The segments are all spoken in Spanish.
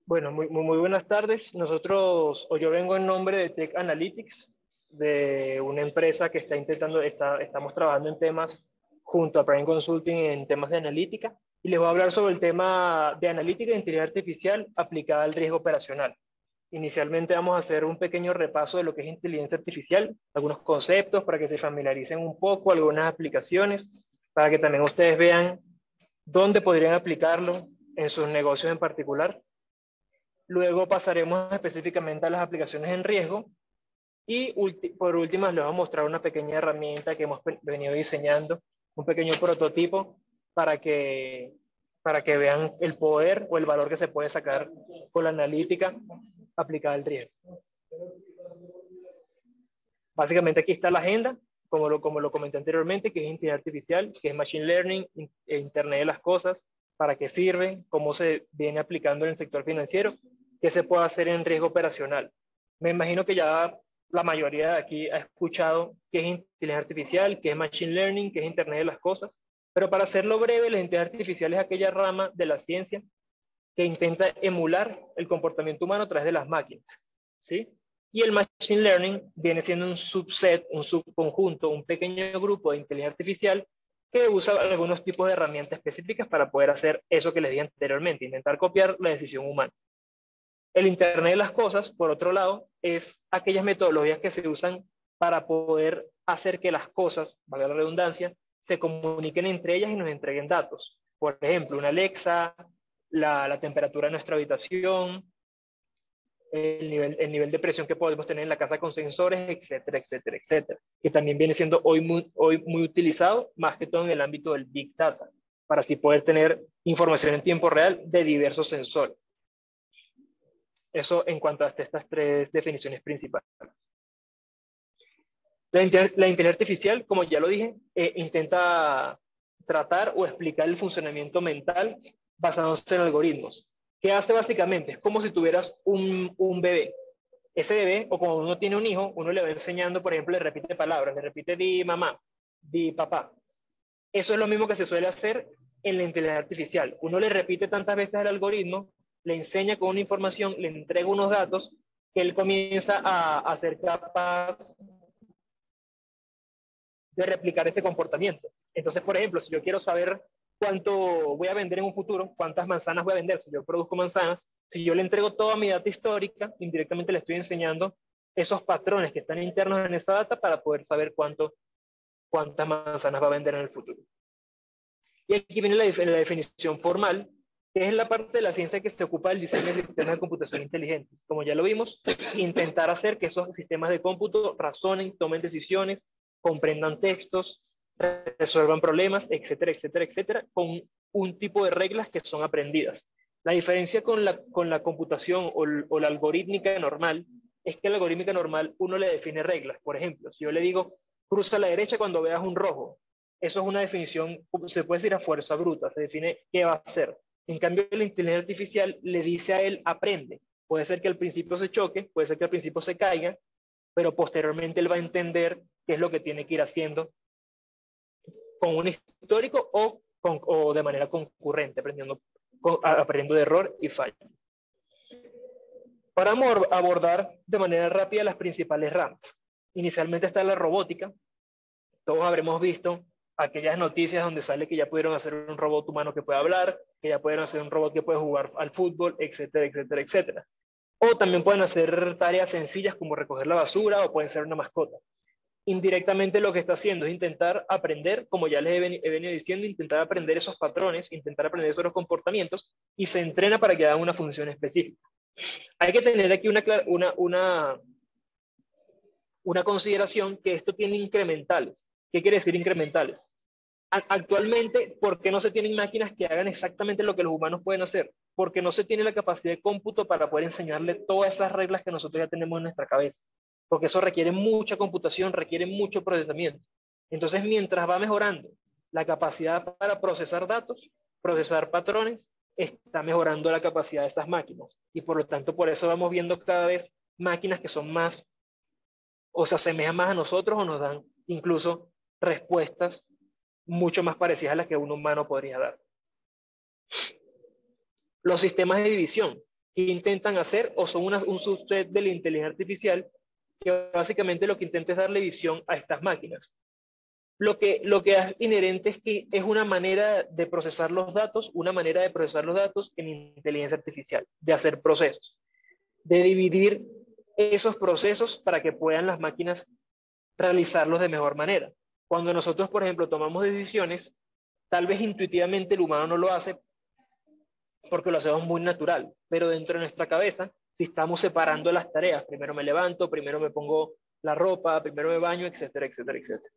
Bueno, muy buenas tardes. Nosotros, o yo vengo en nombre de Tech Analytics, de una empresa que estamos trabajando en temas junto a Prime Consulting en temas de analítica, y les voy a hablar sobre el tema de analítica de inteligencia artificial aplicada al riesgo operacional. Inicialmente vamos a hacer un pequeño repaso de lo que es inteligencia artificial, algunos conceptos para que se familiaricen un poco, algunas aplicaciones, para que también ustedes vean dónde podrían aplicarlo en sus negocios en particular. Luego pasaremos específicamente a las aplicaciones en riesgo y por último les voy a mostrar una pequeña herramienta que hemos venido diseñando, un pequeño prototipo para que, para que vean el poder o el valor que se puede sacar con la analítica aplicada al riesgo. Básicamente aquí está la agenda, como lo comenté anteriormente, que es inteligencia artificial, que es machine learning, Internet de las cosas, para qué sirve, cómo se viene aplicando en el sector financiero, qué se puede hacer en riesgo operacional. Me imagino que ya la mayoría de aquí ha escuchado qué es inteligencia artificial, qué es machine learning, qué es Internet de las cosas, pero para hacerlo breve, la inteligencia artificial es aquella rama de la ciencia que intenta emular el comportamiento humano a través de las máquinas, ¿sí? Y el Machine Learning viene siendo un subset, un subconjunto, un pequeño grupo de inteligencia artificial que usa algunos tipos de herramientas específicas para poder hacer eso que les dije anteriormente, intentar copiar la decisión humana. El Internet de las cosas, por otro lado, es aquellas metodologías que se usan para poder hacer que las cosas, valga la redundancia, se comuniquen entre ellas y nos entreguen datos. Por ejemplo, una Alexa, la temperatura de nuestra habitación, el nivel de presión que podemos tener en la casa con sensores, etcétera, etcétera, etcétera. Que también viene siendo hoy muy utilizado, más que todo en el ámbito del Big Data, para así poder tener información en tiempo real de diversos sensores. Eso en cuanto a estas tres definiciones principales. La inteligencia artificial, como ya lo dije, intenta tratar o explicar el funcionamiento mental basándose en algoritmos. ¿Qué hace básicamente? Es como si tuvieras un bebé. Ese bebé, o como uno tiene un hijo, uno le va enseñando, por ejemplo, le repite palabras, le repite di mamá, di papá. Eso es lo mismo que se suele hacer en la inteligencia artificial. Uno le repite tantas veces el algoritmo, le enseña con una información, le entrega unos datos, que él comienza a ser capaz de replicar ese comportamiento. Entonces, por ejemplo, si yo quiero saber cuánto voy a vender en un futuro, cuántas manzanas voy a vender, si yo produzco manzanas, si yo le entrego toda mi data histórica, indirectamente le estoy enseñando esos patrones que están internos en esa data para poder saber cuántas manzanas va a vender en el futuro. Y aquí viene la definición formal, que es la parte de la ciencia que se ocupa del diseño de sistemas de computación inteligentes. Como ya lo vimos, intentar hacer que esos sistemas de cómputo razonen, tomen decisiones, comprendan textos, resuelvan problemas, etcétera, etcétera, etcétera, con un tipo de reglas que son aprendidas. La diferencia con la computación o la algorítmica normal es que la algorítmica normal uno le define reglas. Por ejemplo, si yo le digo, cruza a la derecha cuando veas un rojo, eso es una definición, se puede decir a fuerza bruta, se define qué va a hacer. En cambio, la inteligencia artificial le dice a él, aprende. Puede ser que al principio se choque, puede ser que al principio se caiga, pero posteriormente él va a entender qué es lo que tiene que ir haciendo con un histórico o de manera concurrente, aprendiendo de error y fallo. Para abordar de manera rápida las principales ramas. Inicialmente está la robótica. Todos habremos visto aquellas noticias donde sale que ya pudieron hacer un robot humano que puede hablar, que ya pudieron hacer un robot que puede jugar al fútbol, etcétera, etcétera, etcétera. O también pueden hacer tareas sencillas como recoger la basura o pueden ser una mascota. Indirectamente lo que está haciendo es intentar aprender, como ya les he venido diciendo, intentar aprender esos patrones, intentar aprender esos comportamientos y se entrena para que hagan una función específica. Hay que tener aquí una consideración que esto tiene incrementales. ¿Qué quiere decir incrementales? Actualmente, ¿por qué no se tienen máquinas que hagan exactamente lo que los humanos pueden hacer? Porque no se tiene la capacidad de cómputo para poder enseñarle todas esas reglas que nosotros ya tenemos en nuestra cabeza. Porque eso requiere mucha computación, requiere mucho procesamiento. Entonces, mientras va mejorando la capacidad para procesar datos, procesar patrones, está mejorando la capacidad de estas máquinas. Y por lo tanto, por eso vamos viendo cada vez máquinas que son más, o se asemejan más a nosotros o nos dan incluso respuestas mucho más parecidas a las que un humano podría dar. Los sistemas de división. que intentan hacer o son un subset de la inteligencia artificial que básicamente lo que intenta es darle visión a estas máquinas. Lo que es inherente es que es una manera de procesar los datos, en inteligencia artificial, de hacer procesos, de dividir esos procesos para que puedan las máquinas realizarlos de mejor manera. Cuando nosotros, por ejemplo, tomamos decisiones, tal vez intuitivamente el humano no lo hace porque lo hacemos muy natural, pero dentro de nuestra cabeza, si estamos separando las tareas, primero me levanto, primero me pongo la ropa, primero me baño, etcétera, etcétera, etcétera.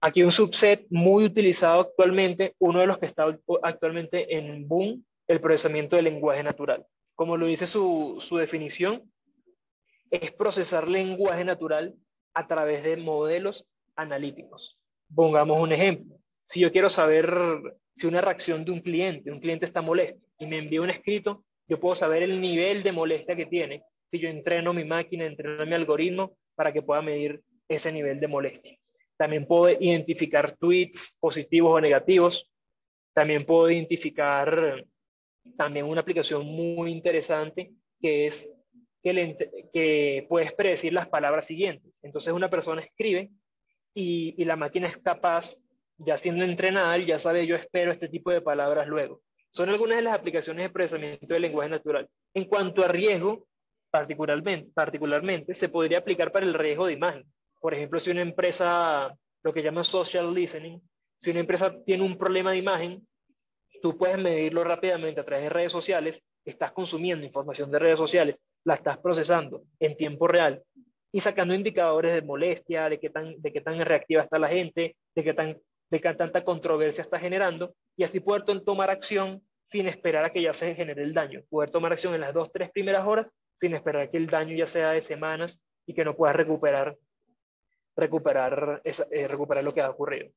Aquí un subset muy utilizado actualmente, uno de los que está actualmente en boom, el procesamiento del lenguaje natural. Como lo dice su definición, es procesar lenguaje natural a través de modelos analíticos. Pongamos un ejemplo. Si yo quiero saber si una reacción de un cliente está molesto y me envía un escrito, yo puedo saber el nivel de molestia que tiene si yo entreno mi máquina, entreno mi algoritmo para que pueda medir ese nivel de molestia. También puedo identificar tweets positivos o negativos. También puedo identificar también una aplicación muy interesante que es que puedes predecir las palabras siguientes. Entonces una persona escribe y la máquina es capaz, ya siendo entrenada, ya sabe, yo espero este tipo de palabras luego. Son algunas de las aplicaciones de procesamiento del lenguaje natural. En cuanto a riesgo, particularmente, se podría aplicar para el riesgo de imagen. Por ejemplo, si una empresa, lo que llaman social listening, si una empresa tiene un problema de imagen, tú puedes medirlo rápidamente a través de redes sociales, estás consumiendo información de redes sociales, la estás procesando en tiempo real y sacando indicadores de molestia, de qué tan reactiva está la gente, de qué tanta controversia está generando, y así poder tomar acción sin esperar a que ya se genere el daño. Poder tomar acción en las 2, 3 primeras horas sin esperar que el daño ya sea de semanas y que no puedas recuperar lo que ha ocurrido.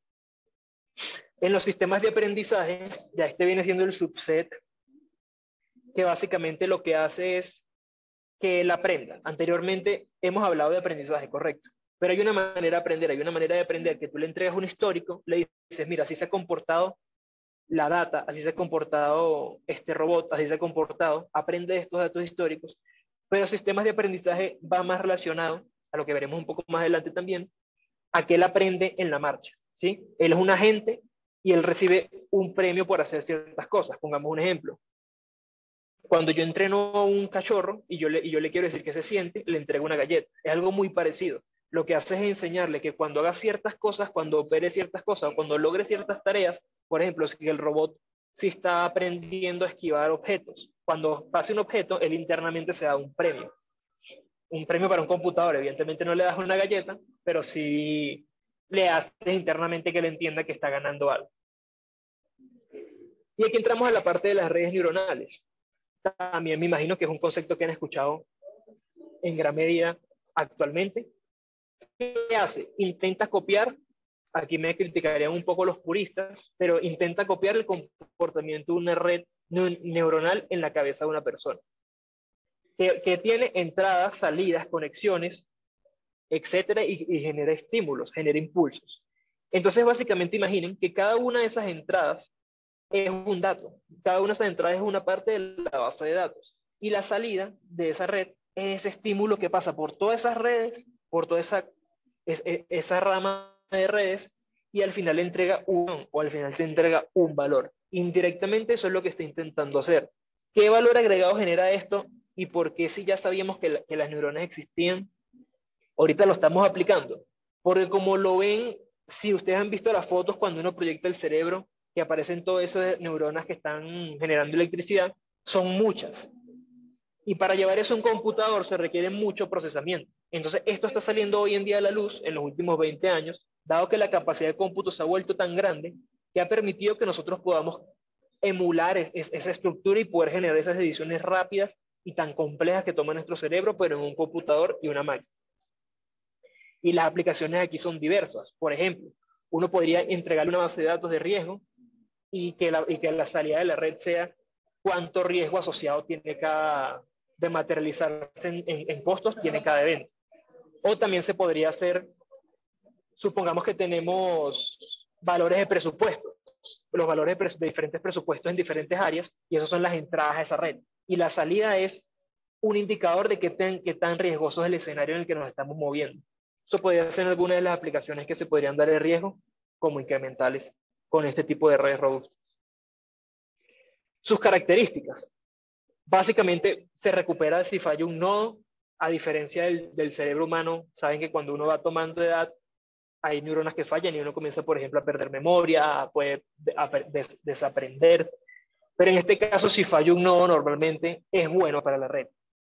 En los sistemas de aprendizaje, ya este viene siendo el subset que básicamente lo que hace es que él aprenda. Anteriormente hemos hablado de aprendizaje, correcto, pero hay una manera de aprender que tú le entregas un histórico, le dices, mira, así se ha comportado la data, así se ha comportado este robot, así se ha comportado, aprende estos datos históricos, pero sistemas de aprendizaje va más relacionado, a lo que veremos un poco más adelante también, a que él aprende en la marcha, ¿sí? Él es un agente y él recibe un premio por hacer ciertas cosas. Pongamos un ejemplo. Cuando yo entreno a un cachorro y yo le quiero decir qué se siente, le entrego una galleta. Es algo muy parecido. Lo que hace es enseñarle que cuando haga ciertas cosas, cuando opere ciertas cosas, cuando logre ciertas tareas, por ejemplo, si el robot sí está aprendiendo a esquivar objetos, cuando pase un objeto, él internamente se da un premio. Un premio para un computador, evidentemente no le das una galleta, pero sí le haces internamente que le entienda que está ganando algo. Y aquí entramos a la parte de las redes neuronales. También me imagino que es un concepto que han escuchado en gran medida actualmente. ¿Qué hace? Intenta copiar, aquí me criticarían un poco los puristas, pero intenta copiar el comportamiento de una red neuronal en la cabeza de una persona. Que tiene entradas, salidas, conexiones, etcétera, y genera estímulos, genera impulsos. Entonces, básicamente, imaginen que cada una de esas entradas es un dato. Cada una de esas entradas es una parte de la base de datos. Y la salida de esa red es ese estímulo que pasa por todas esas redes, por toda esa rama de redes, y al final al final te entrega un valor. Indirectamente eso es lo que está intentando hacer. ¿Qué valor agregado genera esto? ¿Y por qué si ya sabíamos que las neuronas existían, ahorita lo estamos aplicando? Porque como lo ven, si ustedes han visto las fotos cuando uno proyecta el cerebro, que aparecen todas esas neuronas que están generando electricidad, son muchas. Y para llevar eso a un computador se requiere mucho procesamiento. Entonces, esto está saliendo hoy en día a la luz en los últimos 20 años, dado que la capacidad de cómputo se ha vuelto tan grande que ha permitido que nosotros podamos emular esa estructura y poder generar esas ediciones rápidas y tan complejas que toma nuestro cerebro, pero en un computador y una máquina. Y las aplicaciones aquí son diversas. Por ejemplo, uno podría entregarle una base de datos de riesgo y que la salida de la red sea cuánto riesgo asociado tiene de materializarse en costos tiene cada evento. O también se podría hacer, supongamos que tenemos valores de presupuesto. los valores de diferentes presupuestos en diferentes áreas, y esas son las entradas a esa red. Y la salida es un indicador de qué tan riesgoso es el escenario en el que nos estamos moviendo. Eso podría ser alguna de las aplicaciones que se podrían dar de riesgo como incrementales con este tipo de redes robustas. Sus características. Básicamente se recupera si falla un nodo, a diferencia del cerebro humano. Saben que cuando uno va tomando edad, hay neuronas que fallan y uno comienza, por ejemplo, a perder memoria, puede desaprender. Pero en este caso, si falla un nodo, normalmente es bueno para la red.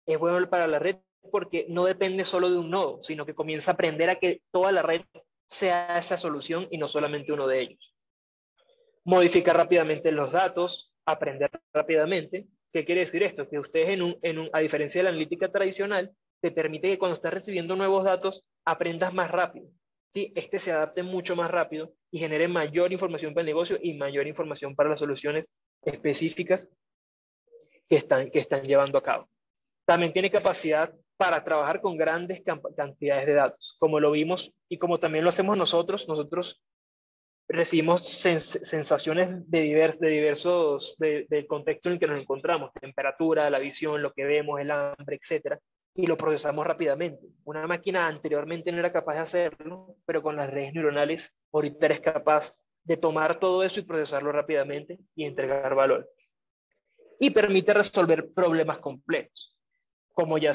Es bueno para la red porque no depende solo de un nodo, sino que comienza a aprender a que toda la red sea esa solución y no solamente uno de ellos. Modificar rápidamente los datos, aprender rápidamente. ¿Qué quiere decir esto? Que ustedes, a diferencia de la analítica tradicional, te permite que cuando estás recibiendo nuevos datos, aprendas más rápido. ¿Sí? Este se adapte mucho más rápido y genere mayor información para el negocio y mayor información para las soluciones específicas que están llevando a cabo. También tiene capacidad para trabajar con grandes cantidades de datos, como lo vimos y como también lo hacemos nosotros. Nosotros recibimos sensaciones del contexto en el que nos encontramos, temperatura, la visión, lo que vemos, el hambre, etc. Y lo procesamos rápidamente. Una máquina anteriormente no era capaz de hacerlo, pero con las redes neuronales ahorita eres capaz de tomar todo eso y procesarlo rápidamente y entregar valor. Y permite resolver problemas complejos. Como ya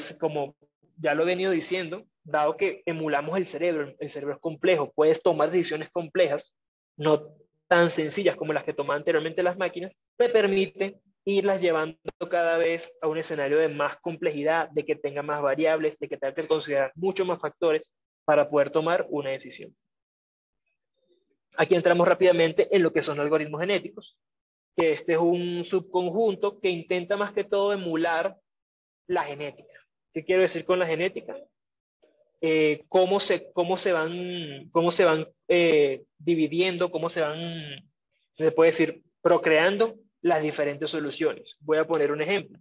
lo he venido diciendo, dado que emulamos el cerebro es complejo, puedes tomar decisiones complejas, no tan sencillas como las que tomaban anteriormente las máquinas, te permite irlas llevando cada vez a un escenario de más complejidad, de que tenga más variables, de que tenga que considerar muchos más factores para poder tomar una decisión. Aquí entramos rápidamente en lo que son algoritmos genéticos, que este es un subconjunto que intenta más que todo emular la genética. ¿Qué quiero decir con la genética? Cómo se van dividiendo, se puede decir, procreando las diferentes soluciones. Voy a poner un ejemplo.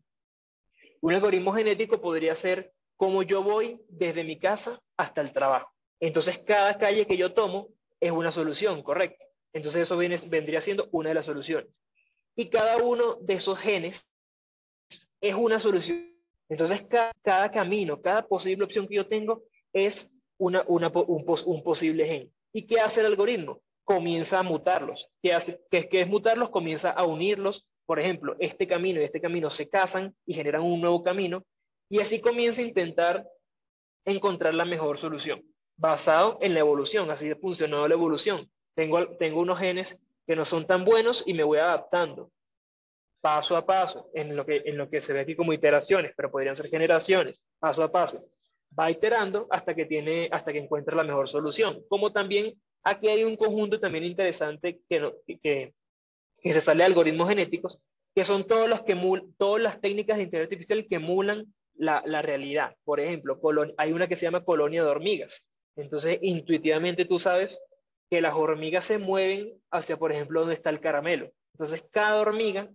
Un algoritmo genético podría ser cómo yo voy desde mi casa hasta el trabajo. Entonces, cada calle que yo tomo es una solución, ¿correcto? Entonces, eso vendría siendo una de las soluciones. Y cada uno de esos genes es una solución. Entonces, cada camino, cada posible opción que yo tengo es un posible gen. ¿Y qué hace el algoritmo? Comienza a mutarlos. ¿Qué es mutarlos? Comienza a unirlos. Por ejemplo, este camino y este camino se casan y generan un nuevo camino. Y así comienza a intentar encontrar la mejor solución, basado en la evolución. Así ha funcionado la evolución. Tengo unos genes que no son tan buenos y me voy adaptando paso a paso, en lo que se ve aquí como iteraciones, pero podrían ser generaciones, paso a paso. Va iterando hasta que encuentra la mejor solución. Como también aquí hay un conjunto también interesante que se sale de algoritmos genéticos, que son todas las técnicas de inteligencia artificial que emulan la realidad. Por ejemplo, hay una que se llama colonia de hormigas. Entonces, intuitivamente tú sabes que las hormigas se mueven hacia, por ejemplo, donde está el caramelo. Entonces, cada hormiga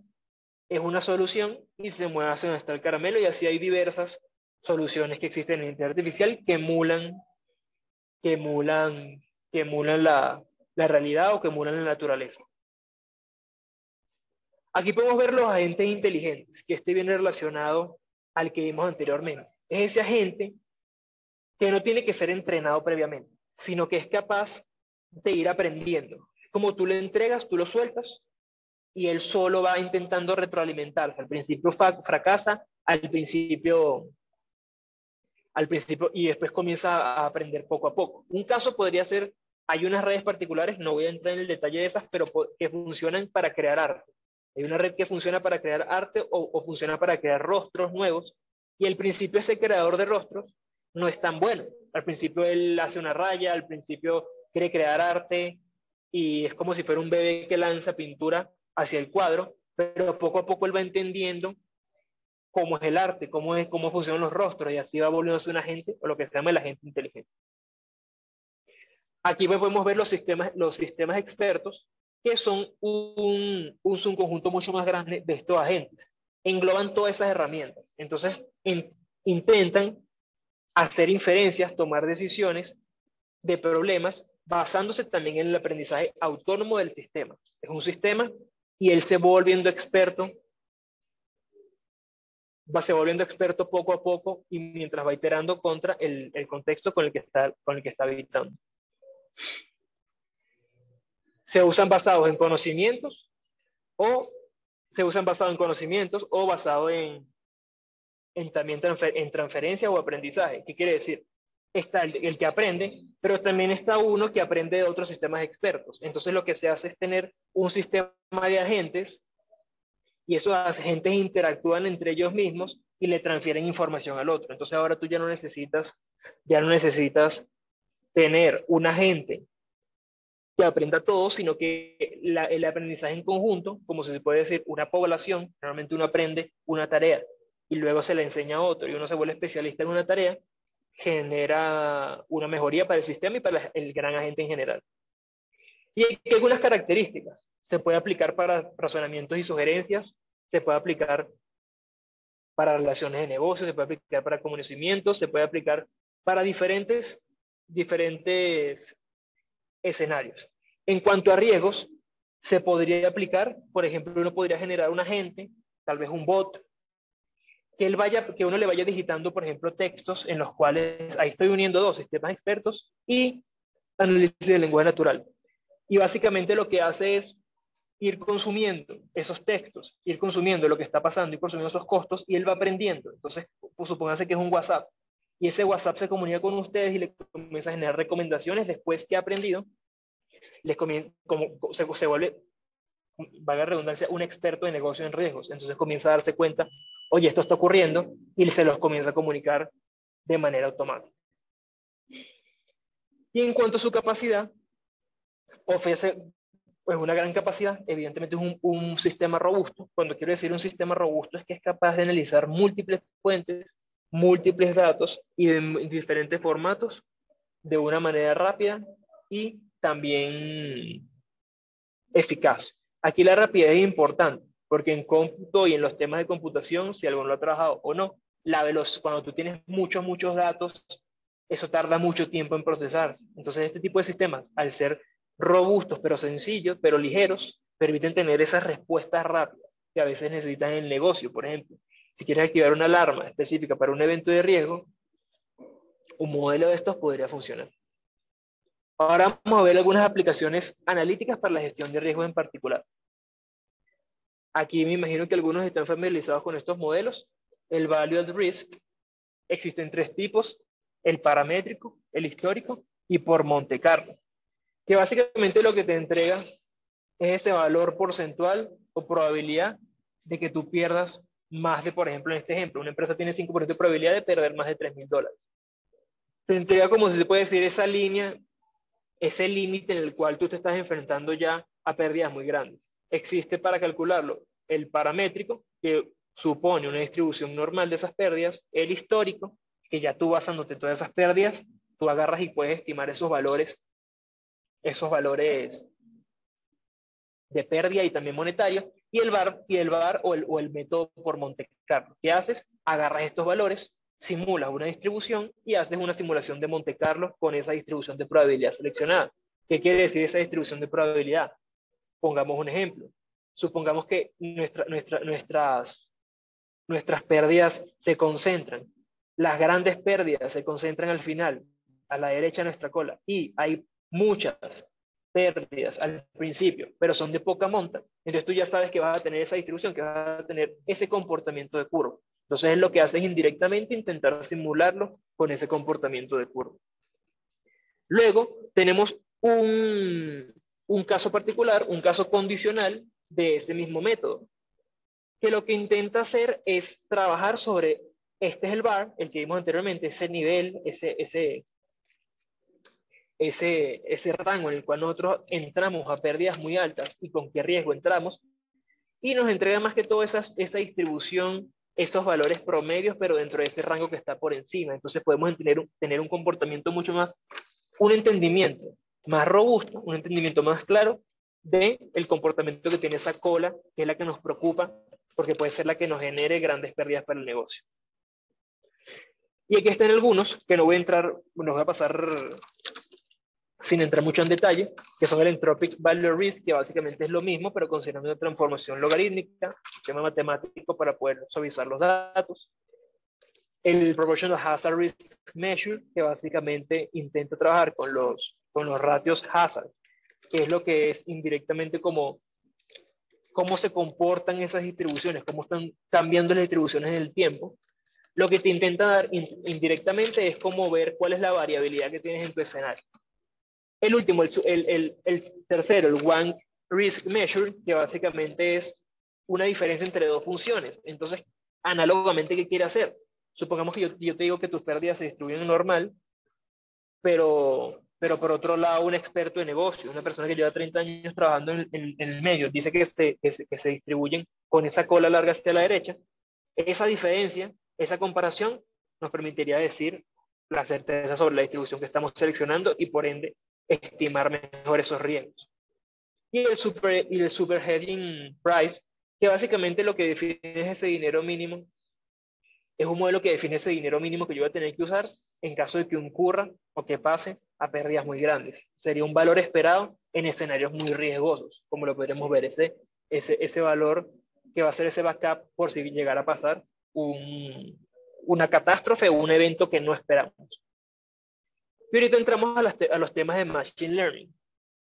es una solución y se mueve hacia donde está el caramelo, y así hay diversas soluciones que existen en inteligencia artificial que emulan la realidad o que emulan la naturaleza. Aquí podemos ver los agentes inteligentes, que viene relacionado al que vimos anteriormente. Es ese agente que no tiene que ser entrenado previamente, sino que es capaz de ir aprendiendo. Como tú le entregas, tú lo sueltas, y él solo va intentando retroalimentarse. Al principio fracasa, al principio y después comienza a aprender poco a poco. Un caso podría ser, hay unas redes particulares, no voy a entrar en el detalle de esas, pero que funcionan para crear arte. Hay una red que funciona para crear arte o funciona para crear rostros nuevos, y al principio ese creador de rostros no es tan bueno. Al principio él hace una raya, al principio quiere crear arte, y es como si fuera un bebé que lanza pintura hacia el cuadro, pero poco a poco él va entendiendo cómo es el arte, cómo funcionan los rostros, y así va volviéndose un agente, o lo que se llama el agente inteligente. Aquí podemos ver los sistemas expertos, que son un subconjunto mucho más grande de estos agentes. Engloban todas esas herramientas. Entonces, intentan hacer inferencias, tomar decisiones de problemas basándose también en el aprendizaje autónomo del sistema. Es un sistema y él se va volviendo experto, poco a poco y mientras va iterando contra el contexto con el que está habitando. Se usan basados en conocimientos o basado también en transferencia o aprendizaje. ¿Qué quiere decir? Está el que aprende, pero también está uno que aprende de otros sistemas expertos. Entonces lo que se hace es tener un sistema de agentes y esos agentes interactúan entre ellos mismos y le transfieren información al otro. Entonces ahora tú ya no necesitas tener un agente que aprenda todo, sino que el aprendizaje en conjunto, como se puede decir, una población, normalmente uno aprende una tarea y luego se le enseña a otro y uno se vuelve especialista en una tarea, genera una mejoría para el sistema y para el gran agente en general. Y hay algunas características. Se puede aplicar para razonamientos y sugerencias, se puede aplicar para relaciones de negocio, se puede aplicar para conocimientos, se puede aplicar para diferentes escenarios. En cuanto a riesgos, se podría aplicar, por ejemplo, uno podría generar un agente, tal vez un bot, que uno le vaya digitando, por ejemplo, textos en los cuales, ahí estoy uniendo dos sistemas expertos y análisis de lenguaje natural. Y básicamente lo que hace es ir consumiendo esos textos, ir consumiendo lo que está pasando, ir consumiendo esos costos, y él va aprendiendo. Entonces, pues, supóngase que es un WhatsApp, y ese WhatsApp se comunica con ustedes y le comienza a generar recomendaciones después que ha aprendido, se vuelve, valga la redundancia, un experto de negocio en riesgos. Entonces comienza a darse cuenta, oye, esto está ocurriendo, y se los comienza a comunicar de manera automática. Y en cuanto a su capacidad, ofrece pues una gran capacidad, evidentemente es un sistema robusto. Cuando quiero decir un sistema robusto es que es capaz de analizar múltiples fuentes, múltiples datos y en diferentes formatos de una manera rápida y también eficaz. Aquí la rapidez es importante, porque en cómputo y en los temas de computación, si alguno lo ha trabajado o no, cuando tú tienes muchos datos, eso tarda mucho tiempo en procesarse. Entonces este tipo de sistemas, al ser robustos, pero sencillos, pero ligeros, permiten tener esas respuestas rápidas que a veces necesitan en el negocio. Por ejemplo, si quieres activar una alarma específica para un evento de riesgo, un modelo de estos podría funcionar. Ahora vamos a ver algunas aplicaciones analíticas para la gestión de riesgos en particular. Aquí me imagino que algunos están familiarizados con estos modelos. El Value at Risk, existen tres tipos: el paramétrico, el histórico y por Monte Carlo, que básicamente lo que te entrega es ese valor porcentual o probabilidad de que tú pierdas más de, por ejemplo, en este ejemplo, una empresa tiene 5% de probabilidad de perder más de $3,000. Te entrega, como si se puede decir, esa línea, ese límite en el cual tú te estás enfrentando ya a pérdidas muy grandes. Existe para calcularlo el paramétrico, que supone una distribución normal de esas pérdidas, el histórico, que ya tú basándote en todas esas pérdidas, tú agarras y puedes estimar esos valores de pérdida y también monetario, y el VAR o el método por Monte Carlo. ¿Qué haces? Agarras estos valores, simulas una distribución y haces una simulación de Monte Carlo con esa distribución de probabilidad seleccionada. ¿Qué quiere decir esa distribución de probabilidad? Pongamos un ejemplo. Supongamos que nuestras pérdidas se concentran. Las grandes pérdidas se concentran al final, a la derecha de nuestra cola, y hay muchas pérdidas al principio, pero son de poca monta. Entonces tú ya sabes que vas a tener esa distribución, que vas a tener ese comportamiento de curva. Entonces lo que haces es indirectamente intentar simularlo con ese comportamiento de curva. Luego tenemos un caso particular, un caso condicional de este mismo método, que lo que intenta hacer es trabajar sobre, este es el VAR, el que vimos anteriormente, ese nivel, ese rango en el cual nosotros entramos a pérdidas muy altas y con qué riesgo entramos, y nos entrega más que todo esa distribución, esos valores promedios, pero dentro de ese rango que está por encima. Entonces podemos tener un comportamiento mucho más, un entendimiento más robusto, un entendimiento más claro del comportamiento que tiene esa cola, que es la que nos preocupa, porque puede ser la que nos genere grandes pérdidas para el negocio. Y aquí están algunos, que no voy a entrar, nos voy a pasar sin entrar mucho en detalle, que son el Entropic Value Risk, que básicamente es lo mismo, pero considerando una transformación logarítmica, sistema matemático para poder suavizar los datos. El Proportional Hazard Risk Measure, que básicamente intenta trabajar con los ratios hazard, que es lo que es indirectamente como cómo se comportan esas distribuciones, cómo están cambiando las distribuciones en el tiempo. Lo que te intenta dar indirectamente es como ver cuál es la variabilidad que tienes en tu escenario. El último, el tercero, el One Risk Measure, que básicamente es una diferencia entre dos funciones. Entonces, análogamente, ¿qué quiere hacer? Supongamos que yo te digo que tus pérdidas se distribuyen normal, pero por otro lado, un experto de negocio, una persona que lleva 30 años trabajando en el medio, dice que se distribuyen con esa cola larga hacia la derecha. Esa diferencia, esa comparación, nos permitiría decir la certeza sobre la distribución que estamos seleccionando y por ende estimar mejor esos riesgos. Y el super hedging price, que básicamente lo que define es ese dinero mínimo, es un modelo que define ese dinero mínimo que yo voy a tener que usar en caso de que ocurra o que pase a pérdidas muy grandes. Sería un valor esperado en escenarios muy riesgosos, como lo podremos ver, ese valor que va a ser ese backup por si llegara a pasar una catástrofe o un evento que no esperamos. Y ahorita entramos a los temas de Machine Learning,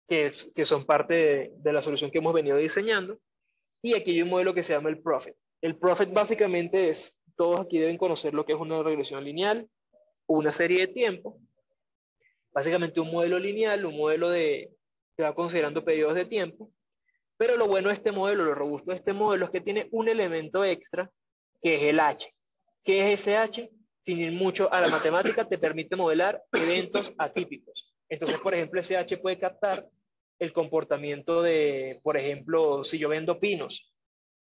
que son parte de la solución que hemos venido diseñando. Y aquí hay un modelo que se llama el Prophet. El Prophet básicamente es, todos aquí deben conocer lo que es una regresión lineal, una serie de tiempo. Básicamente un modelo lineal, un modelo que va considerando periodos de tiempo. Pero lo bueno de este modelo, lo robusto de este modelo es que tiene un elemento extra, que es el H. ¿Qué es ese H? Sin ir mucho a la matemática, te permite modelar eventos atípicos. Entonces, por ejemplo, ese H puede captar el comportamiento de, por ejemplo, si yo vendo pinos,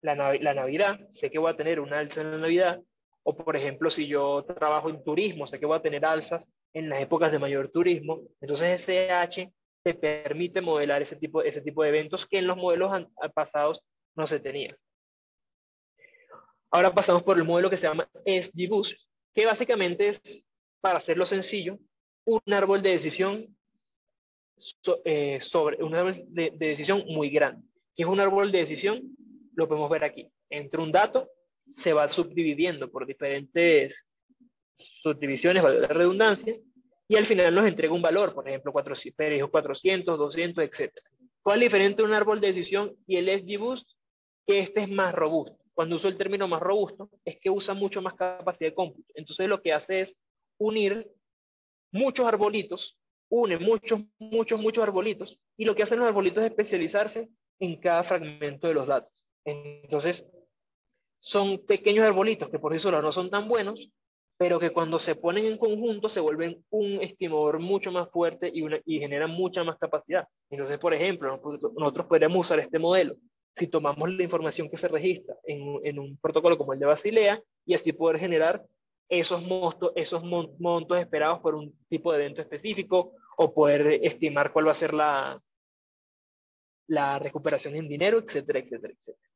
la Navidad, sé que voy a tener una alza en la Navidad, o por ejemplo, si yo trabajo en turismo, sé que voy a tener alzas en las épocas de mayor turismo. Entonces, ese H te permite modelar ese tipo de eventos que en los modelos pasados no se tenían. Ahora pasamos por el modelo que se llama SGBoost, que básicamente es, para hacerlo sencillo, un árbol de decisión sobre un árbol de decisión muy grande. ¿Qué es un árbol de decisión? Lo podemos ver aquí. Entre un dato se va subdividiendo por diferentes subdivisiones, valga la redundancia, y al final nos entrega un valor, por ejemplo, 400, 200, etc. ¿Cuál es diferente un árbol de decisión y el SGBoost? Que este es más robusto. Cuando uso el término más robusto, es que usa mucho más capacidad de cómputo. Entonces lo que hace es unir muchos arbolitos, une muchos arbolitos, y lo que hacen los arbolitos es especializarse en cada fragmento de los datos. Entonces, son pequeños arbolitos que por sí solos no son tan buenos, pero que cuando se ponen en conjunto se vuelven un estimador mucho más fuerte y generan mucha más capacidad. Entonces, por ejemplo, nosotros podríamos usar este modelo si tomamos la información que se registra en un protocolo como el de Basilea y así poder generar esos montos esperados por un tipo de evento específico o poder estimar cuál va a ser la recuperación en dinero, etcétera, etcétera, etcétera.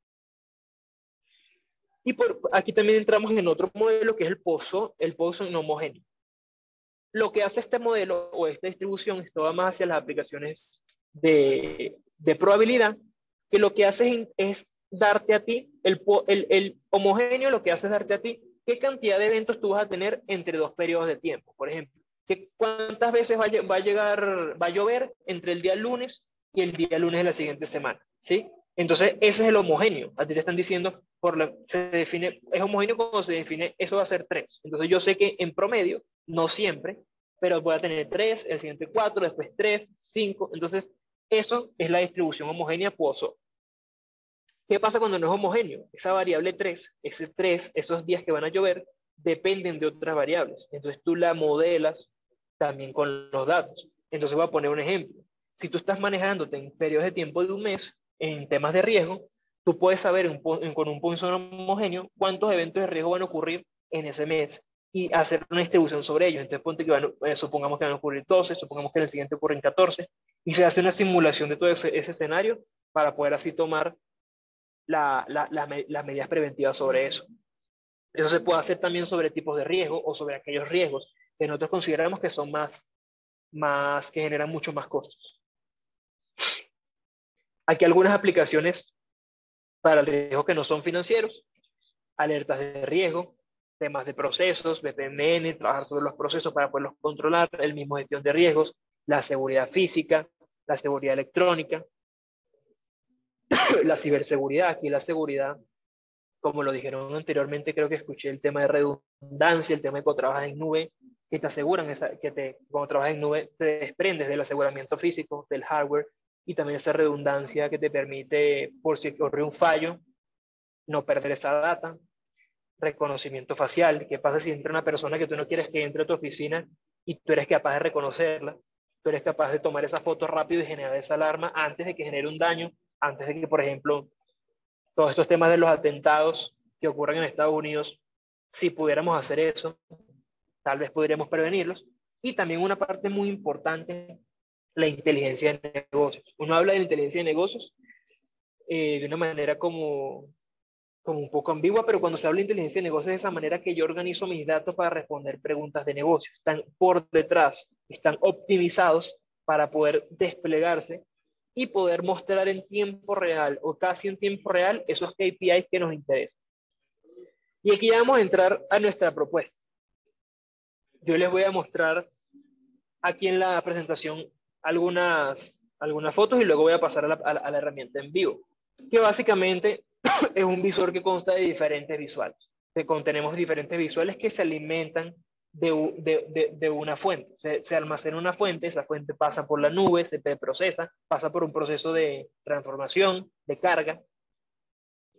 Y aquí también entramos en otro modelo que es el pozo no homogéneo. Lo que hace este modelo o esta distribución, esto va más hacia las aplicaciones de probabilidad, que lo que hace es darte a ti, el homogéneo lo que hace es darte a ti qué cantidad de eventos tú vas a tener entre dos periodos de tiempo. Por ejemplo, cuántas veces va a llover entre el día lunes y el día lunes de la siguiente semana, ¿sí? Entonces, ese es el homogéneo. A ti te están diciendo, es homogéneo cuando se define, eso va a ser 3. Entonces, yo sé que en promedio, no siempre, pero voy a tener 3, el siguiente 4, después 3, 5. Entonces, eso es la distribución homogénea Poisson. ¿Qué pasa cuando no es homogéneo? Esa variable 3, ese 3, esos días que van a llover, dependen de otras variables. Entonces, tú la modelas también con los datos. Entonces, voy a poner un ejemplo. Si tú estás manejándote en periodos de tiempo de un mes, en temas de riesgo, tú puedes saber con un Poisson homogéneo cuántos eventos de riesgo van a ocurrir en ese mes y hacer una distribución sobre ellos. Entonces, ponte que supongamos que van a ocurrir 12, supongamos que en el siguiente ocurren 14, y se hace una simulación de todo ese escenario para poder así tomar las medidas preventivas sobre eso. Eso se puede hacer también sobre tipos de riesgo o sobre aquellos riesgos que nosotros consideramos que son más que generan mucho más costos. Aquí algunas aplicaciones para el riesgo que no son financieros: alertas de riesgo, temas de procesos, BPMN, trabajar sobre los procesos para poderlos controlar, el mismo gestión de riesgos, la seguridad física, la seguridad electrónica, la ciberseguridad. Aquí la seguridad, como lo dijeron anteriormente, creo que escuché el tema de redundancia, el tema de cuando trabajas en nube, que te aseguran cuando trabajas en nube te desprendes del aseguramiento físico, del hardware, y también esa redundancia que te permite, por si ocurre un fallo, no perder esa data. Reconocimiento facial: ¿qué pasa si entra una persona que tú no quieres que entre a tu oficina y tú eres capaz de reconocerla? Tú eres capaz de tomar esa foto rápido y generar esa alarma antes de que genere un daño, antes de que, por ejemplo, todos estos temas de los atentados que ocurren en Estados Unidos, si pudiéramos hacer eso, tal vez podríamos prevenirlos. Y también una parte muy importante, la inteligencia de negocios. Uno habla de inteligencia de negocios de una manera como un poco ambigua, pero cuando se habla de inteligencia de negocios es esa manera que yo organizo mis datos para responder preguntas de negocio. Están por detrás, están optimizados para poder desplegarse y poder mostrar en tiempo real o casi en tiempo real esos KPIs que nos interesan. Y aquí ya vamos a entrar a nuestra propuesta. Yo les voy a mostrar aquí en la presentación algunas fotos y luego voy a pasar a la herramienta en vivo, que básicamente es un visor que consta de diferentes visuales. Tenemos diferentes visuales que se alimentan de una fuente. Se almacena una fuente, esa fuente pasa por la nube, se procesa, pasa por un proceso de transformación, de carga.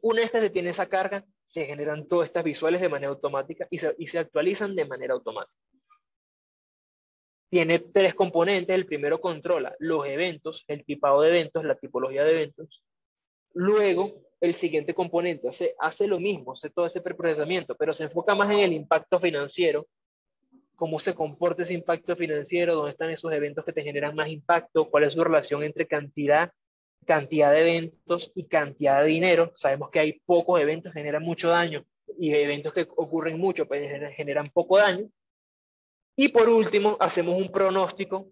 Una vez que se tiene esa carga, se generan todas estas visuales de manera automática y se actualizan de manera automática. Tiene tres componentes. El primero controla los eventos, el tipado de eventos, la tipología de eventos. Luego, el siguiente componente hace lo mismo, hace todo ese preprocesamiento, pero se enfoca más en el impacto financiero, cómo se comporta ese impacto financiero, dónde están esos eventos que te generan más impacto, cuál es su relación entre cantidad de eventos y cantidad de dinero. Sabemos que hay pocos eventos que generan mucho daño y eventos que ocurren mucho pues generan poco daño. Y por último, hacemos un pronóstico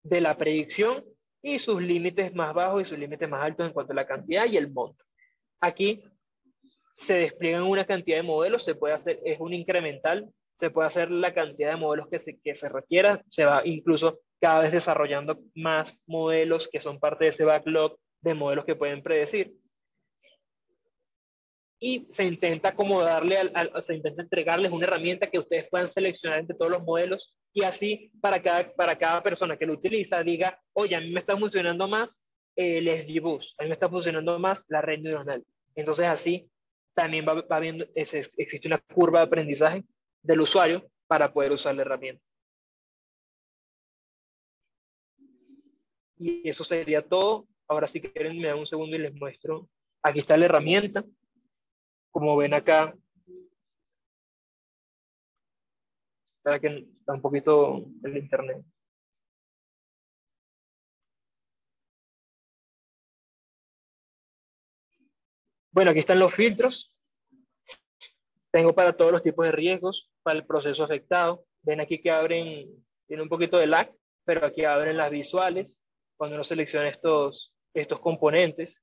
de la predicción y sus límites más bajos y sus límites más altos en cuanto a la cantidad y el monto. Aquí se despliegan una cantidad de modelos, se puede hacer, es un incremental, se puede hacer la cantidad de modelos que se requiera, se va incluso cada vez desarrollando más modelos que son parte de ese backlog de modelos que pueden predecir. Y se intenta como se intenta entregarles una herramienta que ustedes puedan seleccionar entre todos los modelos y así para cada persona que lo utiliza diga: oye, a mí me está funcionando más el XGBoost, a mí me está funcionando más la red neuronal. Entonces así también va viendo, existe una curva de aprendizaje del usuario para poder usar la herramienta. Y eso sería todo. Ahora si quieren me dan un segundo y les muestro. Aquí está la herramienta. Como ven acá, para que está un poquito el internet. Bueno, aquí están los filtros. Tengo para todos los tipos de riesgos, para el proceso afectado. Ven aquí que abren, tiene un poquito de lag, pero aquí abren las visuales cuando uno selecciona estos componentes.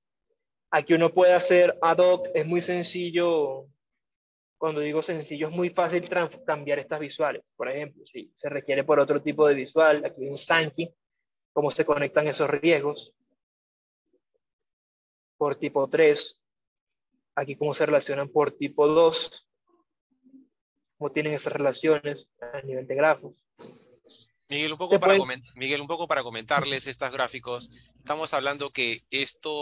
Aquí uno puede hacer ad hoc, es muy sencillo. Cuando digo sencillo, es muy fácil cambiar estas visuales. Por ejemplo, si se requiere por otro tipo de visual, aquí hay un Sankey, cómo se conectan esos riesgos. Por tipo 3, aquí cómo se relacionan por tipo 2, cómo tienen esas relaciones a nivel de grafos. Miguel, Pueden... Miguel, un poco para comentarles estos gráficos. Estamos hablando que esta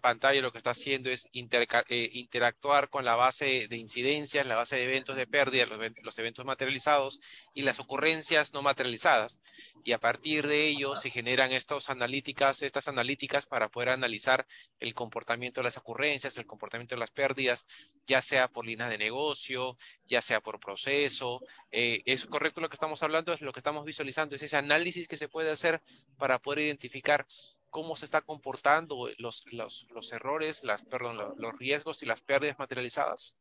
pantalla lo que está haciendo es interactuar con la base de incidencias, la base de eventos de pérdida, los eventos materializados y las ocurrencias no materializadas. Y a partir de ello se generan estas analíticas para poder analizar el comportamiento de las ocurrencias, el comportamiento de las pérdidas, ya sea por línea de negocio, ya sea por proceso. ¿Es correcto lo que estamos hablando? Es lo que estamos visualizando, es ese análisis que se puede hacer para poder identificar cómo se está comportando los errores, los riesgos y las pérdidas materializadas.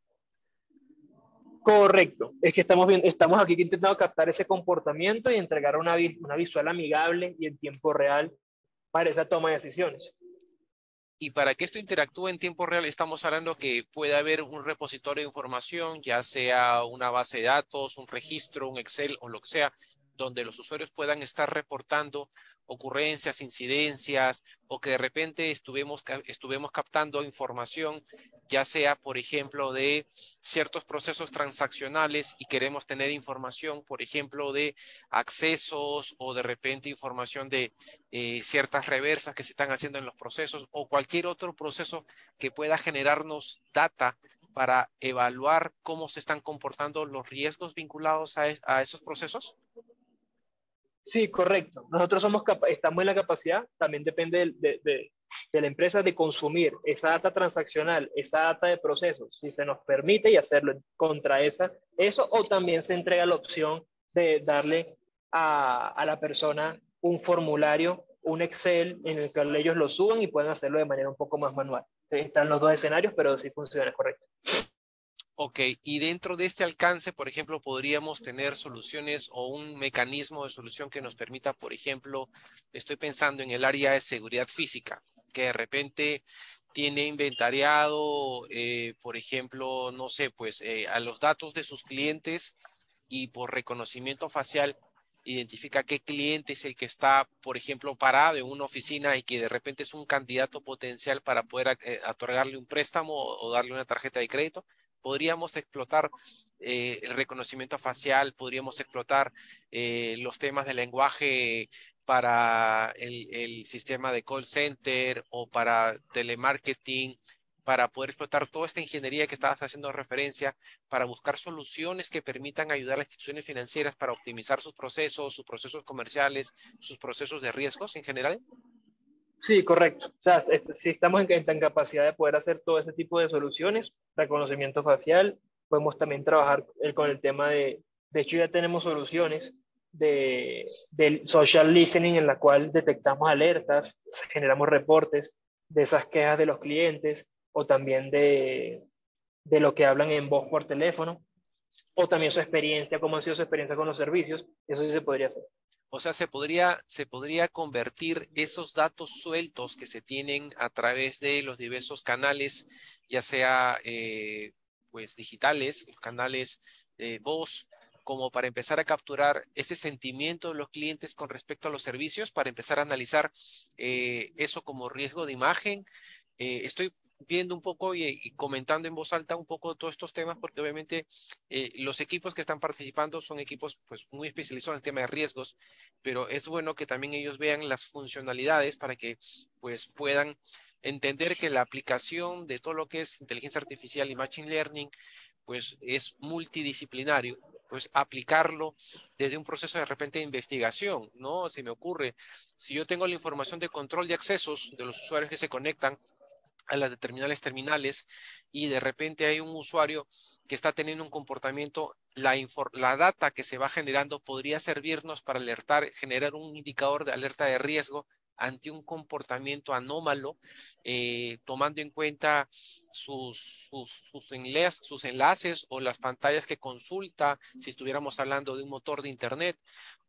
Correcto, es que estamos aquí intentando captar ese comportamiento y entregar una visual amigable y en tiempo real para esa toma de decisiones. Y para que esto interactúe en tiempo real, estamos hablando que puede haber un repositorio de información, ya sea una base de datos, un registro, un Excel o lo que sea, donde los usuarios puedan estar reportando ocurrencias, incidencias, o que de repente estuvimos captando información, ya sea, por ejemplo, de ciertos procesos transaccionales y queremos tener información, por ejemplo, de accesos o de repente información de ciertas reversas que se están haciendo en los procesos o cualquier otro proceso que pueda generarnos data para evaluar cómo se están comportando los riesgos vinculados a esos procesos? Sí, correcto. Nosotros estamos en la capacidad, también depende de la empresa, de consumir esa data transaccional, esa data de procesos, si se nos permite y hacerlo contra eso, o también se entrega la opción de darle a la persona un formulario, un Excel en el que ellos lo suban y pueden hacerlo de manera un poco más manual. Están los dos escenarios, pero sí funciona, correcto. Ok, y dentro de este alcance, por ejemplo, podríamos tener soluciones o un mecanismo de solución que nos permita, por ejemplo, estoy pensando en el área de seguridad física, que de repente tiene inventariado, por ejemplo, no sé, pues a los datos de sus clientes y por reconocimiento facial identifica qué cliente es el que está, por ejemplo, parado en una oficina y que de repente es un candidato potencial para poder otorgarle un préstamo o darle una tarjeta de crédito. Podríamos explotar el reconocimiento facial, podríamos explotar los temas de lenguaje para el sistema de call center o para telemarketing, para poder explotar toda esta ingeniería que estabas haciendo referencia, para buscar soluciones que permitan ayudar a las instituciones financieras para optimizar sus procesos comerciales, sus procesos de riesgos en general. Sí, correcto. O sea, si estamos en capacidad de poder hacer todo ese tipo de soluciones, reconocimiento facial, podemos también trabajar con el tema de hecho ya tenemos soluciones del social listening en la cual detectamos alertas, generamos reportes de esas quejas de los clientes o también de lo que hablan en voz por teléfono, o también su experiencia, cómo ha sido su experiencia con los servicios, eso sí se podría hacer. O sea, se podría convertir esos datos sueltos que se tienen a través de los diversos canales, ya sea pues digitales, los canales de voz, como para empezar a capturar ese sentimiento de los clientes con respecto a los servicios, para empezar a analizar eso como riesgo de imagen. Estoy viendo un poco y comentando en voz alta un poco todos estos temas, porque obviamente los equipos que están participando son equipos pues muy especializados en el tema de riesgos, pero es bueno que también ellos vean las funcionalidades para que pues puedan entender que la aplicación de todo lo que es inteligencia artificial y machine learning pues es multidisciplinario, pues aplicarlo desde un proceso de repente de investigación, ¿no? Se me ocurre, si yo tengo la información de control de accesos de los usuarios que se conectan a las terminales y de repente hay un usuario que está teniendo un comportamiento, la data que se va generando podría servirnos para generar un indicador de alerta de riesgo ante un comportamiento anómalo, tomando en cuenta sus enlaces o las pantallas que consulta, si estuviéramos hablando de un motor de internet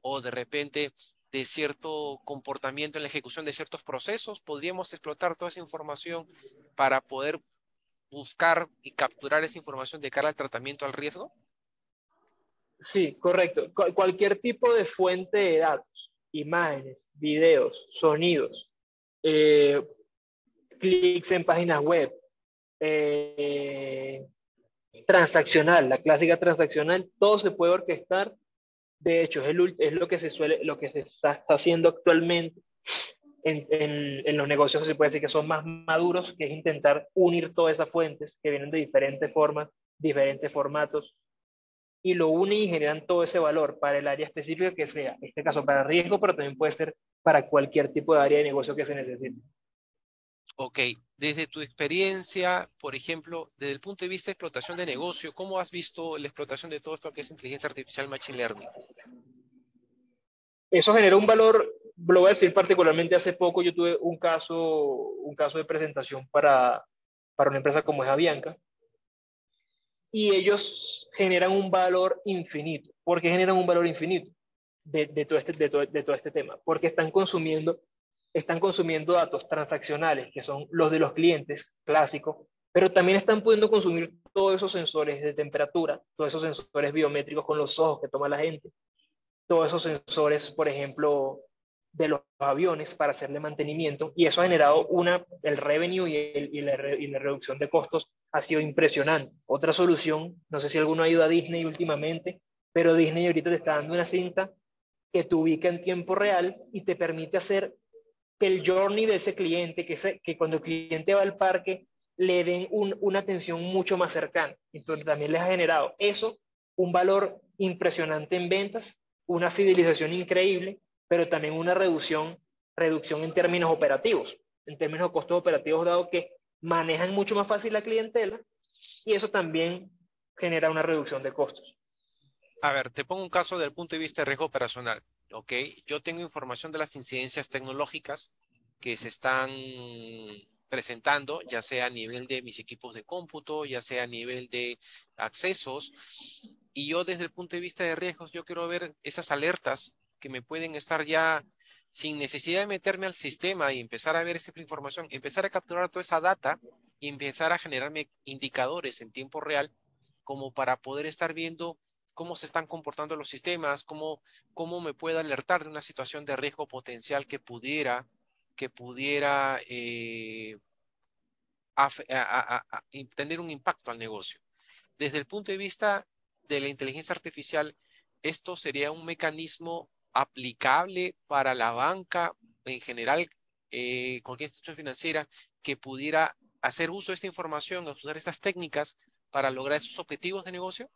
o de repente de cierto comportamiento en la ejecución de ciertos procesos, podríamos explotar toda esa información para poder buscar y capturar esa información de cara al tratamiento al riesgo? Sí, correcto. Cualquier tipo de fuente de datos, imágenes, videos, sonidos, eh, clics en páginas web, eh, transaccional, la clásica transaccional, todo se puede orquestar. De hecho, es lo que se está haciendo actualmente en los negocios que se puede decir que son más maduros, que es intentar unir todas esas fuentes que vienen de diferentes formas, diferentes formatos, y lo unen y generan todo ese valor para el área específica que sea, en este caso para riesgo, pero también puede ser para cualquier tipo de área de negocio que se necesite. Ok, desde tu experiencia, por ejemplo, desde el punto de vista de explotación de negocio, ¿cómo has visto la explotación de todo esto que es inteligencia artificial, machine learning? Eso generó un valor, lo voy a decir particularmente hace poco, yo tuve un caso de presentación para una empresa como es Avianca, y ellos generan un valor infinito. ¿Por qué generan un valor infinito de todo este tema? Porque están consumiendo datos transaccionales, que son los de los clientes clásicos, pero también están pudiendo consumir todos esos sensores de temperatura, todos esos sensores biométricos con los ojos que toma la gente, todos esos sensores, por ejemplo, de los aviones para hacerle mantenimiento, y eso ha generado el revenue y la reducción de costos ha sido impresionante. Otra solución, no sé si alguno ha ido a Disney últimamente, pero Disney ahorita te está dando una cinta que te ubica en tiempo real y te permite hacer que el journey de ese cliente, que cuando el cliente va al parque, le den una atención mucho más cercana. Entonces también les ha generado eso, un valor impresionante en ventas, una fidelización increíble, pero también una reducción en términos operativos, en términos de costos operativos, dado que manejan mucho más fácil la clientela y eso también genera una reducción de costos. A ver, te pongo un caso desde el punto de vista de riesgo operacional, ¿ok? Yo tengo información de las incidencias tecnológicas que se están presentando, ya sea a nivel de mis equipos de cómputo, ya sea a nivel de accesos, y yo desde el punto de vista de riesgos, yo quiero ver esas alertas que me pueden estar ya sin necesidad de meterme al sistema y empezar a ver esa información, empezar a capturar toda esa data y empezar a generarme indicadores en tiempo real como para poder estar viendo cómo se están comportando los sistemas, cómo me puede alertar de una situación de riesgo potencial que pudiera tener un impacto al negocio. Desde el punto de vista de la inteligencia artificial, ¿esto sería un mecanismo aplicable para la banca en general, cualquier institución financiera que pudiera hacer uso de esta información, usar estas técnicas para lograr esos objetivos de negocio?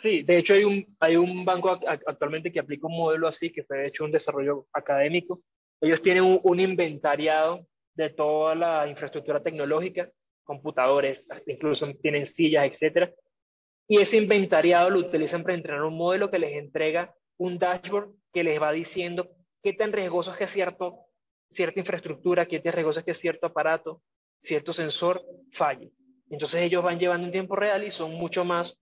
Sí, de hecho hay un banco actualmente que aplica un modelo así, que fue de hecho un desarrollo académico. Ellos tienen un inventariado de toda la infraestructura tecnológica, computadores, incluso tienen sillas, etcétera. Y ese inventariado lo utilizan para entrenar un modelo que les entrega un dashboard que les va diciendo qué tan riesgoso es que cierta infraestructura, qué tan riesgoso es que cierto aparato, cierto sensor falle. Entonces ellos van llevando en tiempo real y son mucho más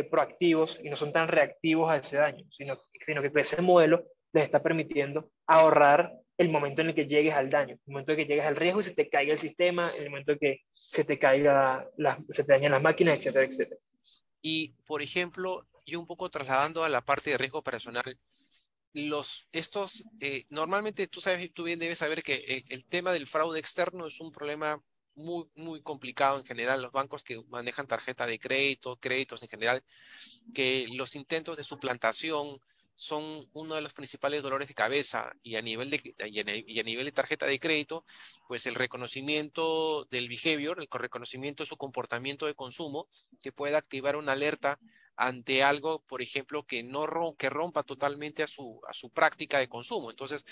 proactivos y no son tan reactivos a ese daño, sino que ese modelo les está permitiendo ahorrar el momento en el que llegues al daño, el momento en el que llegues al riesgo y se te caiga el sistema, el momento en que se te dañan las máquinas, etcétera, etcétera. Y, por ejemplo, yo un poco trasladando a la parte de riesgo operacional, normalmente tú bien debes saber que el tema del fraude externo es un problema muy, muy complicado en general. Los bancos que manejan tarjeta de crédito, créditos en general, que los intentos de suplantación son uno de los principales dolores de cabeza y a nivel de tarjeta de crédito, pues el reconocimiento del behavior, el reconocimiento de su comportamiento de consumo, que pueda activar una alerta ante algo, por ejemplo, que rompa totalmente a su práctica de consumo. Entonces,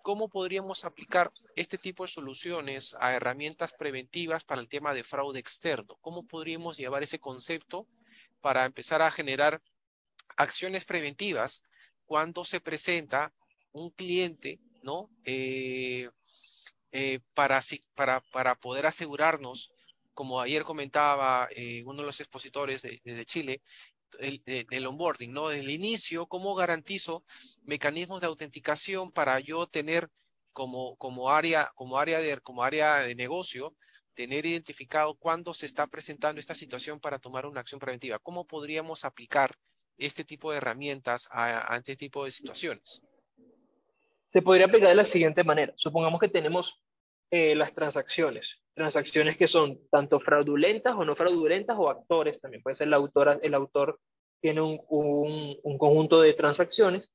¿cómo podríamos aplicar este tipo de soluciones a herramientas preventivas para el tema de fraude externo? ¿Cómo podríamos llevar ese concepto para empezar a generar acciones preventivas cuando se presenta un cliente, ¿no? Para poder asegurarnos, como ayer comentaba uno de los expositores de Chile, del onboarding, ¿no? Desde el inicio, ¿cómo garantizo mecanismos de autenticación para yo tener como área de negocio, tener identificado cuándo se está presentando esta situación para tomar una acción preventiva? ¿Cómo podríamos aplicar este tipo de herramientas a este tipo de situaciones? Se podría aplicar de la siguiente manera. Supongamos que tenemos las transacciones que son tanto fraudulentas o no fraudulentas o actores, también puede ser el autor tiene un conjunto de transacciones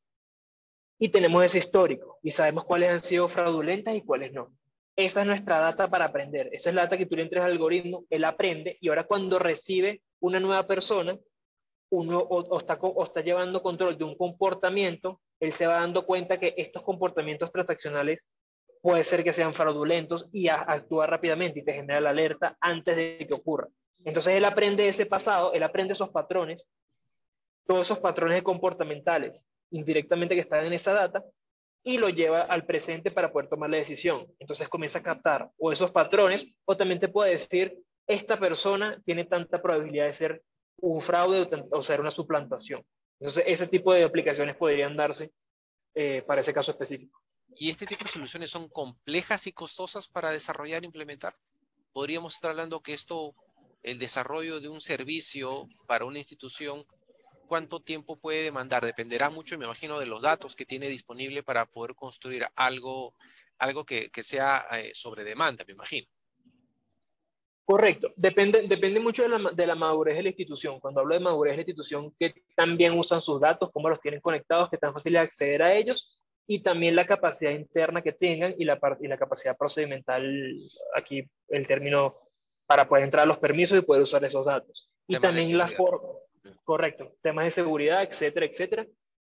y tenemos ese histórico y sabemos cuáles han sido fraudulentas y cuáles no. Esa es nuestra data para aprender. Esa es la data que tú le entres al algoritmo, él aprende y ahora cuando recibe una nueva persona, o está llevando control de un comportamiento, él se va dando cuenta que estos comportamientos transaccionales puede ser que sean fraudulentos y actúa rápidamente y te genera la alerta antes de que ocurra. Entonces él aprende ese pasado, él aprende esos patrones, todos esos patrones comportamentales indirectamente que están en esa data y lo lleva al presente para poder tomar la decisión. Entonces comienza a captar o esos patrones o también te puede decir, esta persona tiene tanta probabilidad de ser un fraude o ser una suplantación. Entonces, ese tipo de aplicaciones podrían darse para ese caso específico. ¿Y este tipo de soluciones son complejas y costosas para desarrollar e implementar? Podríamos estar hablando que esto, el desarrollo de un servicio para una institución, ¿cuánto tiempo puede demandar? Dependerá mucho, me imagino, de los datos que tiene disponible para poder construir algo, que sea sobre demanda, me imagino. Correcto. Depende mucho de la madurez de la institución. Cuando hablo de madurez de la institución, qué tan bien usan sus datos, cómo los tienen conectados, qué tan fácil es acceder a ellos, y también la capacidad interna que tengan y la capacidad procedimental, aquí el término, para poder entrar a los permisos y poder usar esos datos. Y Temas de también seguridad. correcto, temas de seguridad, etcétera, etcétera.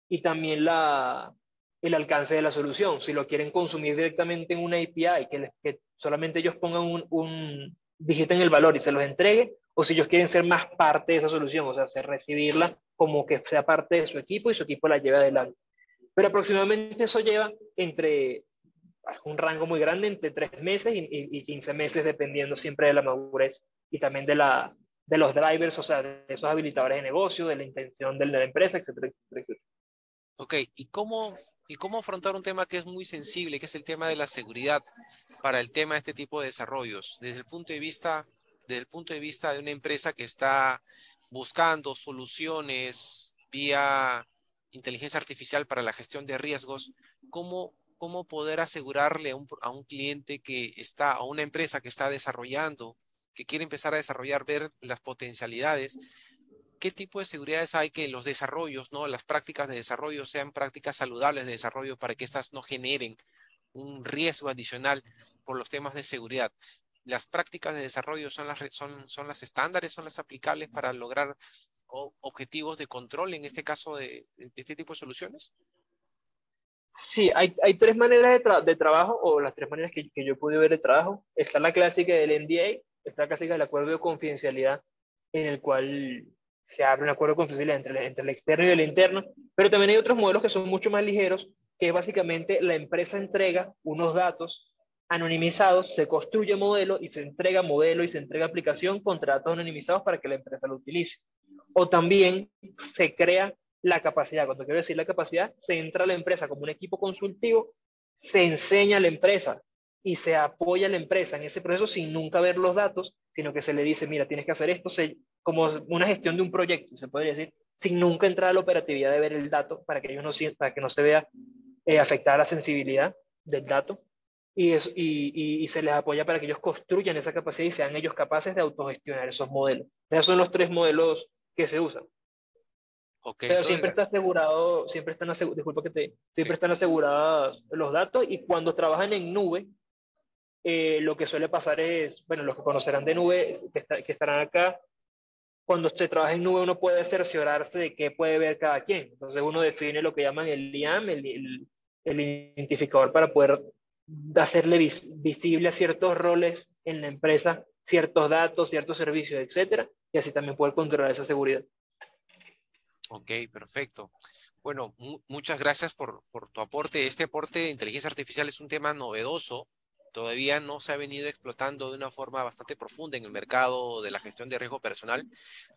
Y también el alcance de la solución. Si lo quieren consumir directamente en una API, que solamente ellos pongan digiten el valor y se los entregue, o si ellos quieren ser más parte de esa solución, o sea, recibirla como que sea parte de su equipo y su equipo la lleve adelante. Pero aproximadamente eso lleva entre un rango muy grande, entre 3 meses y 15 meses, dependiendo siempre de la madurez y también de los drivers, o sea, de esos habilitadores de negocio, de la intención de la empresa, etcétera, etcétera, etcétera. Ok, ¿y cómo afrontar un tema que es muy sensible, que es el tema de la seguridad para el tema de este tipo de desarrollos? Desde el punto de vista de una empresa que está buscando soluciones vía inteligencia artificial para la gestión de riesgos, ¿cómo poder asegurarle a un cliente que está, a una empresa que está desarrollando, que quiere empezar a desarrollar, ver las potencialidades? ¿Qué tipo de seguridades hay que los desarrollos, ¿no? Las prácticas de desarrollo sean prácticas saludables de desarrollo para que éstas no generen un riesgo adicional por los temas de seguridad? ¿Las prácticas de desarrollo son las estándares, son las aplicables para lograr objetivos de control, en este caso de este tipo de soluciones? Sí, hay tres maneras de trabajo, o las tres maneras que yo pude ver de trabajo. Está la clásica del NDA, está la clásica del acuerdo de confidencialidad, en el cual se abre un acuerdo de confidencialidad entre el externo y el interno, pero también hay otros modelos que son mucho más ligeros, que es básicamente la empresa entrega unos datos anonimizados, se construye modelo y se entrega modelo y se entrega aplicación contra datos anonimizados para que la empresa lo utilice. O también se crea la capacidad. Cuando quiero decir la capacidad, se entra a la empresa como un equipo consultivo, se enseña a la empresa y se apoya a la empresa en ese proceso sin nunca ver los datos, sino que se le dice, mira, tienes que hacer esto, como una gestión de un proyecto, se podría decir, sin nunca entrar a la operatividad de ver el dato para que ellos no sientan, para que no se vea afectada la sensibilidad del dato. Y se les apoya para que ellos construyan esa capacidad y sean ellos capaces de autogestionar esos modelos. Esos son los tres modelos que se usan. Ok, Pero entonces, siempre está asegurado, disculpa sí. siempre están asegurados los datos y cuando trabajan en nube, lo que suele pasar es, bueno, los que conocerán de nube, que estarán acá, cuando se trabaja en nube uno puede cerciorarse de qué puede ver cada quien. Entonces uno define lo que llaman el IAM, el identificador para poder hacerle visible a ciertos roles en la empresa, ciertos datos, ciertos servicios, etcétera, y así también poder controlar esa seguridad. Ok, perfecto. Bueno, muchas gracias por tu aporte. Este aporte de inteligencia artificial es un tema novedoso. Todavía no se ha venido explotando de una forma bastante profunda en el mercado de la gestión de riesgo personal.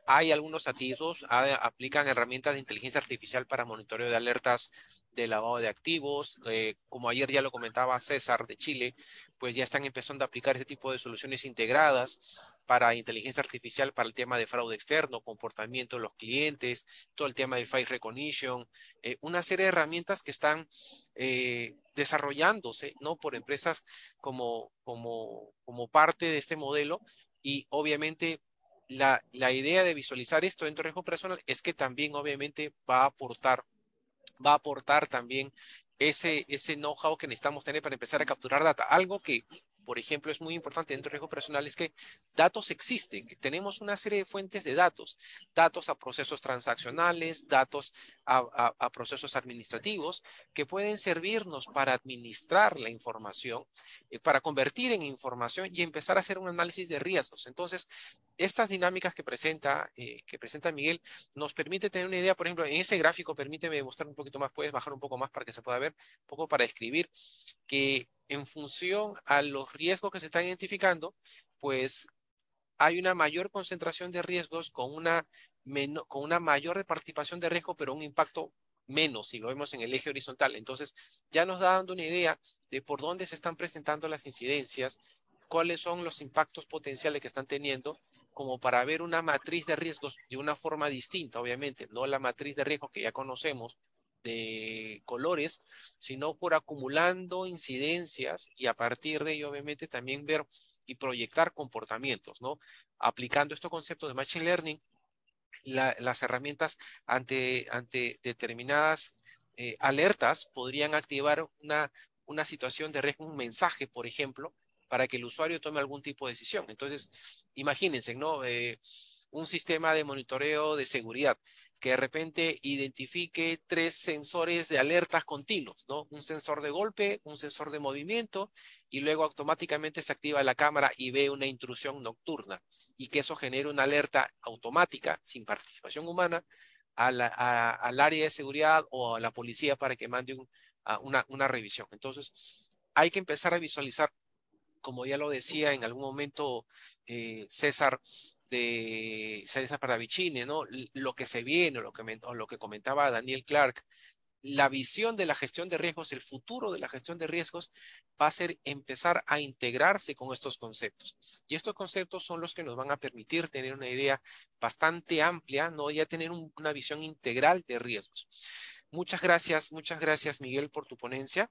Hay algunos atisbos, aplican herramientas de inteligencia artificial para monitoreo de alertas de lavado de activos. Como ayer ya lo comentaba César de Chile, pues ya están empezando a aplicar este tipo de soluciones integradas para inteligencia artificial para el tema de fraude externo, comportamiento de los clientes, todo el tema del face recognition, una serie de herramientas que están desarrollándose, ¿no? Por empresas como parte de este modelo y obviamente la idea de visualizar esto dentro de riesgo personal es que también obviamente va a aportar también ese know-how que necesitamos tener para empezar a capturar data. Algo que, por ejemplo, es muy importante dentro de riesgo personal es que datos existen. Tenemos una serie de fuentes de datos, datos a procesos transaccionales, datos a procesos administrativos que pueden servirnos para administrar la información, para convertir en información y empezar a hacer un análisis de riesgos. Entonces, estas dinámicas que presenta Miguel nos permite tener una idea, por ejemplo, en ese gráfico, permíteme mostrar un poquito más, puedes bajar un poco más para que se pueda ver, un poco para describir que en función a los riesgos que se están identificando, pues hay una mayor concentración de riesgos con una mayor participación de riesgo, pero un impacto menos, si lo vemos en el eje horizontal. Entonces, ya nos da dando una idea de por dónde se están presentando las incidencias, cuáles son los impactos potenciales que están teniendo, como para ver una matriz de riesgos de una forma distinta, obviamente, no la matriz de riesgos que ya conocemos de colores, sino por acumulando incidencias y a partir de ello, obviamente, también ver y proyectar comportamientos, ¿no? Aplicando estos conceptos de Machine Learning, las herramientas ante determinadas alertas podrían activar una situación de riesgo, un mensaje, por ejemplo, para que el usuario tome algún tipo de decisión. Entonces, imagínense, ¿no? Un sistema de monitoreo de seguridad que de repente identifique 3 sensores de alertas continuos, ¿no? Un sensor de golpe, un sensor de movimiento, y luego automáticamente se activa la cámara y ve una intrusión nocturna, y que eso genere una alerta automática, sin participación humana, al área de seguridad o a la policía para que mande una revisión. Entonces, hay que empezar a visualizar, como ya lo decía en algún momento César Paravicini, ¿no? Lo que se viene, o lo que comentaba Daniel Clark, la visión de la gestión de riesgos, el futuro de la gestión de riesgos va a ser empezar a integrarse con estos conceptos. Y estos conceptos son los que nos van a permitir tener una idea bastante amplia, ¿no? Ya tener una visión integral de riesgos. Muchas gracias Miguel por tu ponencia.